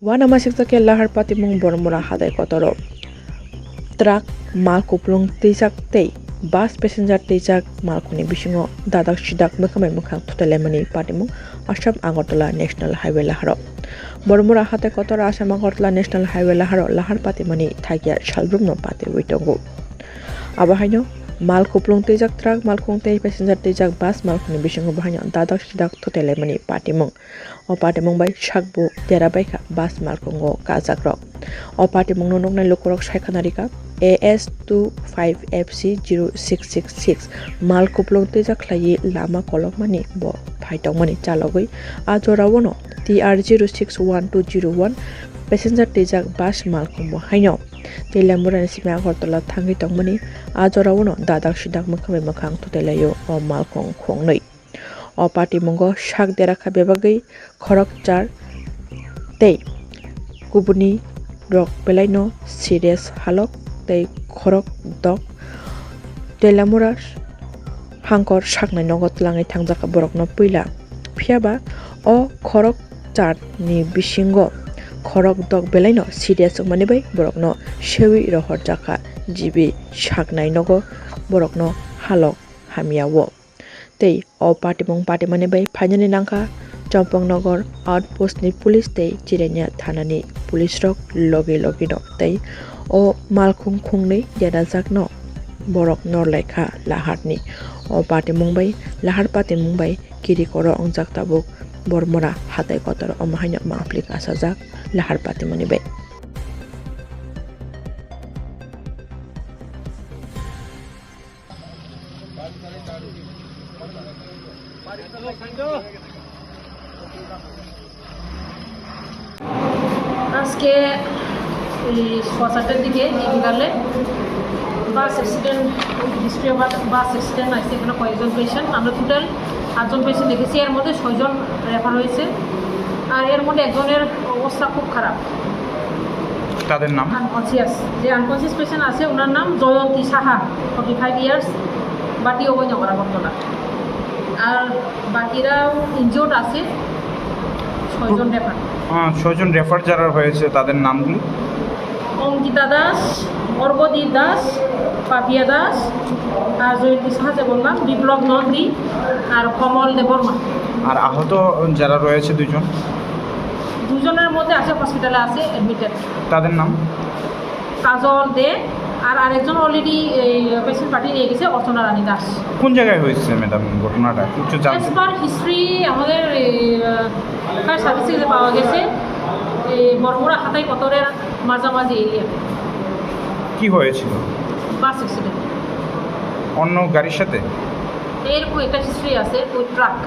Wana masikta lahar pati mung bormora hadai kotoro. Truck mal kuplung tijak tei bus passenger tijak mal kuni bisingo dadak sidak mekamai mukang tutelemani pati mung Assam Agartala National Highway laharo. Bormora hadai kotoro Assam Agartala National Highway lahar pati mani thagia salbrum no pati witongo. Abahaino mal kuplung tijak truck mal kung tei passenger tijak bus mal kuni bisingo bahaino dadak sidak tutelemani pati mung. O pati mung bai sakbo dera baika bus mal kungo kajak rok. O pati mung nonok nai lukurok saikhanarika AS25FC0666 mal kuplung tijak khlai lama kolok mani bo phaitong mani chalogoi ajora wono TR061201 passenger tijak bus mal kungo haino Telamura Sima Agartala thangi tongmani ajora wono dadak sidak mukhamai mukhang tutelayo o mal kong khongnoi. O pati mungo sak derakha bebagai khorok char tei kubuni rok belaino serious halok tei khorok dok telamura hangkor saknai nogot langai thangjaka borokno puila phiaba o khorok char ni bisingo khorok dok belaino serious mani bai borokno sewi rohor jaka jibi saknai nogo borokno halok hamiawo tei o pati mani bai phainani nangka Champangnagar outpost ni police tei Chirenia thana ni police rok loge no tei o malkhung khungnei derajak no borok norlaikha lahar ni o pati mungbai lahar pati mungbai kiri koro ongjak tabuk bormora hatai kotor omahaino mangplik asajak lahar pati mani bai. আজকে সসাটের দিকে বিকালে bus accident history of bus accident আছে এখানে কয়েকজন patient আমরা total 8জন patient দেখেছি এর মধ্যে 6জন রেফার হয়েছে আর এর মধ্যে একজনের অবস্থা খুব খারাপ তাদের নাম আনকনসিয়াস যে আনকনসিয়াস পেশেন্ট আছে ওনার নাম জয়ন্তী সাহা 45 ইয়ার্স বাটি অবৈনগরা ঘটনা আর বাকিরাও ইনজিওর্ড আছে 6জন রেফার 6জন রেফার যারা হয়েছে তাদের নামগুলি অঙ্কিতা দাস অর্বদীপ দাস পাপিয়া দাস আর জয়ন্তী সাহা যে বললাম বিপ্লব নন্দী আর কমল দেববর্মা আর আহত যারা রয়েছে দুজনের মধ্যে আছে হসপিটালে আছে অ্যাডমিটেড তাদের নাম কাজল দে আর আরেকজন অলরেডি পেশেন্ট পার্টি নিয়ে গেছে অর্চনা রানী দাস কোন জায়গায় হয়েছে ম্যাডাম ঘটনাটা কিছু জানতে এসপার হিস্ট্রি আমাদের ফায়ার সার্ভিস থেকে পাওয়া গেছে বরমুড়া হাতাই কতরের মাঝামাঝি এরিয়া কি হয়েছিল বাস অ্যাক্সিডেন্ট অন্য গাড়ির সাথে এরকম একটা হিস্ট্রি আছে ওই ট্রাক